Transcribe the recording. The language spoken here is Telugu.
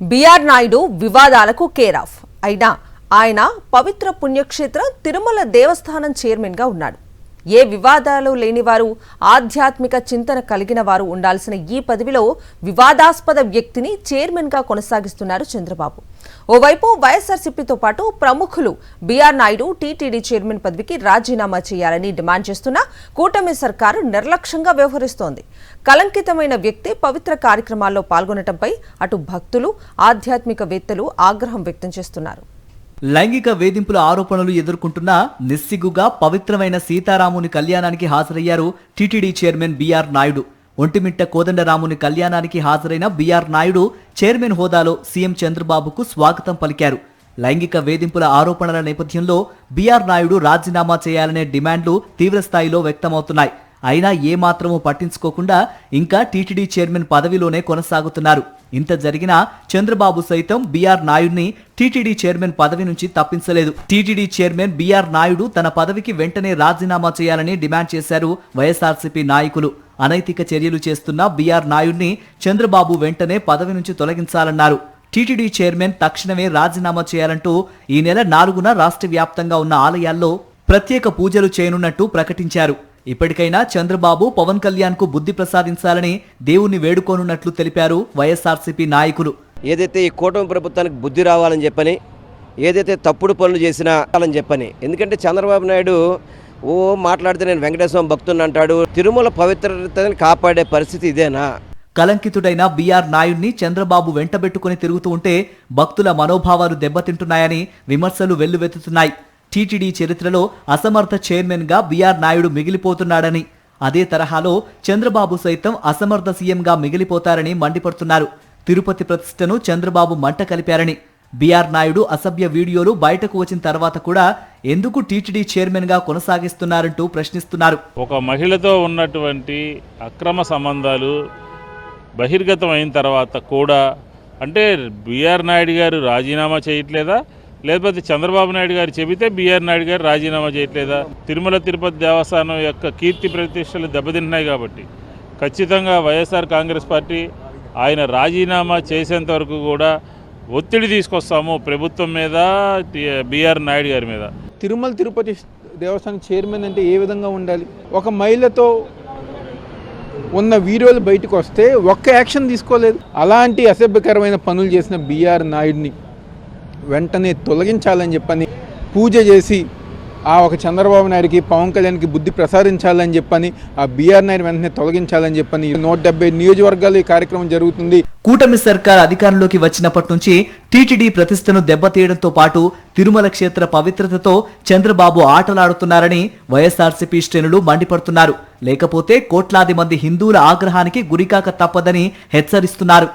బిఆర్ నాయుడు వివాదాలకు కేరాఫ్ అయినా ఆయన పవిత్ర పుణ్యక్షేత్రం తిరుమల దేవస్థానం చైర్మన్ గా ఉన్నాడు. ఏ వివాదాలు లేనివారు, ఆధ్యాత్మిక చింతన కలిగిన వారు ఉండాల్సిన ఈ పదవిలో వివాదాస్పద వ్యక్తిని చైర్మన్ గా కొనసాగిస్తున్నారు చంద్రబాబు. ఓవైపు వైఎస్ఆర్సీపీతో పాటు ప్రముఖులు బిఆర్ నాయుడు టీటీడీ చైర్మన్ పదవికి రాజీనామా చేయాలని డిమాండ్ చేస్తున్నా కూటమి సర్కారు నిర్లక్ష్యంగా వ్యవహరిస్తోంది. కలంకితమైన వ్యక్తి పవిత్ర కార్యక్రమాల్లో పాల్గొనడంపై అటు భక్తులు, ఆధ్యాత్మికవేత్తలు ఆగ్రహం వ్యక్తం చేస్తున్నారు. లైంగిక వేధింపుల ఆరోపణలు ఎదుర్కొంటున్న నిస్సిగ్గుగా పవిత్రమైన సీతారాముని కళ్యాణానికి హాజరయ్యారు టీటీడీ చైర్మన్ బిఆర్ నాయుడు. ఒంటిమిట్ట కోదండరాముని కళ్యాణానికి హాజరైన బిఆర్ నాయుడు చైర్మన్ హోదాలో సీఎం చంద్రబాబుకు స్వాగతం పలికారు. లైంగిక వేధింపుల ఆరోపణల నేపథ్యంలో బిఆర్ నాయుడు రాజీనామా చేయాలనే డిమాండ్లు తీవ్రస్థాయిలో వ్యక్తమవుతున్నాయి. అయినా ఏమాత్రమూ పట్టించుకోకుండా ఇంకా టీటీడీ చైర్మన్ పదవిలోనే కొనసాగుతున్నారు. ఇంత జరిగినా చంద్రబాబు సైతం బిఆర్ నాయుడిని టీటీడీ చైర్మన్ పదవి నుంచి తప్పించలేదు. టీటీడీ చైర్మన్ బిఆర్ నాయుడు తన పదవికి వెంటనే రాజీనామా చేయాలని డిమాండ్ చేశారు వైఎస్ఆర్సీపీ నాయకులు. అనైతిక చర్యలు చేస్తున్న బిఆర్ నాయుడిని చంద్రబాబు వెంటనే పదవి నుంచి తొలగించాలన్నారు. టీటీడీ చైర్మన్ తక్షణమే రాజీనామా చేయాలంటూ ఈ నెల 4న రాష్ట్ర వ్యాప్తంగా ఉన్న ఆలయాల్లో ప్రత్యేక పూజలు చేయనున్నట్టు ప్రకటించారు. ఇప్పటికైనా చంద్రబాబు పవన్ కళ్యాణ్ కు బుద్ధి ప్రసాదించాలని దేవుణ్ణి వేడుకోనున్నట్లు తెలిపారు వైఎస్ఆర్సీపీ నాయకులు. ఏదైతే ఈ కూటమి ప్రభుత్వానికి బుద్ధి రావాలని చెప్పని, ఏదైతే తప్పుడు పనులు చేసినా అని చెప్పని, ఎందుకంటే చంద్రబాబు నాయుడు మాట్లాడితే నేను వెంకటేశ్వర భక్తుని అంటాడు. తిరుమల పవిత్రతని కాపాడే పరిస్థితి ఇదేనా? కలంకితుడైన బిఆర్ నాయుడిని చంద్రబాబు వెంటబెట్టుకుని తిరుగుతూ ఉంటే భక్తుల మనోభావాలు దెబ్బతింటున్నాయని విమర్శలు వెల్లువెత్తుతున్నాయి. టీటీడీ చరిత్రలో అసమర్థ చైర్మన్ గా బిఆర్ నాయుడు మిగిలిపోతున్నాడని, అదే తరహాలో చంద్రబాబు సైతం అసమర్థ సీఎంగా మిగిలిపోతారని మండిపడుతున్నారు. తిరుపతి ప్రతిష్టను చంద్రబాబు మంట కలిపారని, బిఆర్ నాయుడు అసభ్య వీడియోలు బయటకు వచ్చిన తర్వాత కూడా ఎందుకు టీటీడీ చైర్మన్ గా కొనసాగిస్తున్నారంటూ ప్రశ్నిస్తున్నారు. ఒక మహిళతో ఉన్నటువంటి అక్రమ సంబంధాలు బహిర్గతం అయిన తర్వాత కూడా అంటే బిఆర్ నాయుడు గారు రాజీనామా చేయట్లేదా, లేకపోతే చంద్రబాబు నాయుడు గారు చెబితే బిఆర్ నాయుడు గారు రాజీనామా చేయట్లేదా? తిరుమల తిరుపతి దేవస్థానం యొక్క కీర్తి ప్రతిష్టలు దెబ్బతింటున్నాయి కాబట్టి ఖచ్చితంగా వైఎస్ఆర్ కాంగ్రెస్ పార్టీ ఆయన రాజీనామా చేసేంత వరకు కూడా ఒత్తిడి తీసుకొస్తాము ప్రభుత్వం మీద, బిఆర్ నాయుడు గారి మీద. తిరుమల తిరుపతి దేవస్థానం చైర్మన్ అంటే ఏ విధంగా ఉండాలి? ఒక మహిళతో ఉన్న వీడియోలు బయటకు వస్తే ఒక్క యాక్షన్ తీసుకోలేదు. అలాంటి అసభ్యకరమైన పనులు చేసిన బిఆర్ నాయుడిని వెంటనే తొలగించాలని చెప్పని పూజ చేసి ఆ ఒక చంద్రబాబు నాయుడికి, పవన్ కళ్యాణ్కి బుద్ధి ప్రసాదించాలని చెప్పని ఆ బిఆర్ నాయుడు వెంటనే తొలగించాలని చెప్పని 170 నియోజకవర్గాలు ఈ కార్యక్రమం జరుగుతుంది. కూటమి సర్కార్ అధికారంలోకి వచ్చినప్పటి నుంచి టీటీడీ ప్రతిష్టను దెబ్బతీయడంతో పాటు తిరుమల క్షేత్ర పవిత్రతతో చంద్రబాబు ఆటలాడుతున్నారని వైఎస్ఆర్సీపీ శ్రేణులు మండిపడుతున్నారు. లేకపోతే కోట్లాది మంది హిందువుల ఆగ్రహానికి గురికాక తప్పదని హెచ్చరిస్తున్నారు.